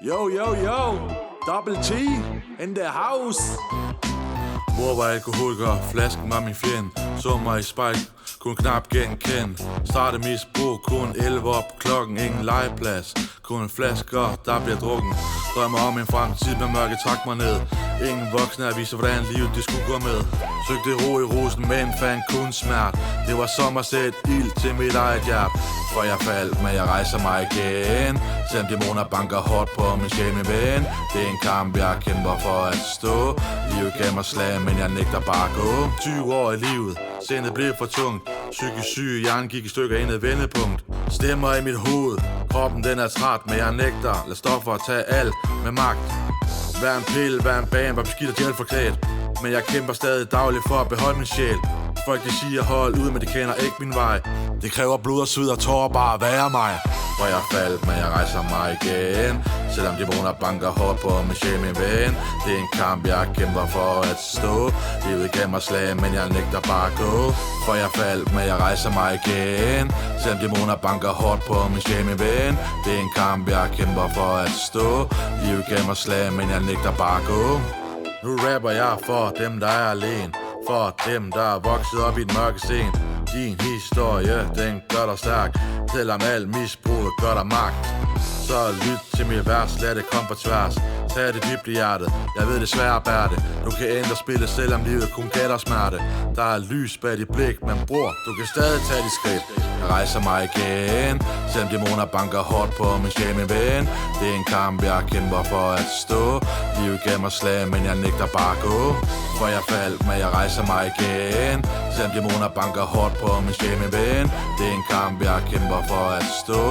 Yo, Double T in the house. Mor var alkoholiker, flasken var min fjende. Så mig i spejl, kunne knap genkende. Starte misbrug, kun 11 op på klokken. Ingen legeplads, kun flasker, der bliver drukken. Drømmer om en fremtid med mørke trak mig ned. Ingen voksne at vise, hvordan livet det skulle gå med. Søgte ro i rosen, men fandt kun smert. Det var som at sætte ild til mit eget hjerte. For jeg faldt, men jeg rejser mig igen. Selvom dæmoner banker hårdt på min sjæl, min ven. Det er en kamp, jeg kæmper for at stå. Livet gav mig slag, men jeg nægter bare at gå. 20 år i livet, sindet blev for tungt. Psykisk syg, hjernen gik i stykker ind i et vendepunkt. Stemmer i mit hoved, kroppen den er træt, men jeg nægter. Lad stoffer tage alt med magt. Hver en pille, hver en bane, var beskidt og djævel forklædt. Men jeg kæmper stadig dagligt for at beholde min sjæl. Folk de siger hold ud, men de kender ikke min vej. Det kræver blod og sved og tårer bare at være mig. For jeg faldt, men jeg rejser mig igen. Selvom dæmoner banker hårdt på min sjæl, min ven. Det er en kamp, jeg kæmper for at stå. Livet gav mig slag, men jeg nægter bare at gå. For jeg faldt, men jeg rejser mig igen. Selvom dæmoner banker hårdt på min sjæl, min ven. Det er en kamp, jeg kæmper for at stå. Livet gav mig slag, men jeg nægter bare at gå. Nu rapper jeg for dem, der er alene. For dem, der er vokset op i et mørke scene. Din historie, den gør dig stærk. Selvom alt misbrug gør dig magt. Så lyt til mit vers, lad det komme på tværs. Tag det dybt i hjertet, jeg ved det svært at bære det. Du kan ændre spillet, selvom livet kun gav dig smerte. Der er lys bag dit blik, men bror, du kan stadig tage dit skridt. Jeg rejser mig igen, selvom dæmoner banker hårdt på min sjæl, min ven. Det er en kamp, jeg kæmper for at stå. Livet gav mig slag, men jeg nægter bare at gå. For jeg faldt, men jeg rejser mig igen. Selvom dæmoner banker hårdt på min sjæl, min ven. Det er en kamp, jeg kæmper for at stå.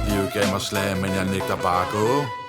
Livet gav mig slag, men jeg nægter bare at gå.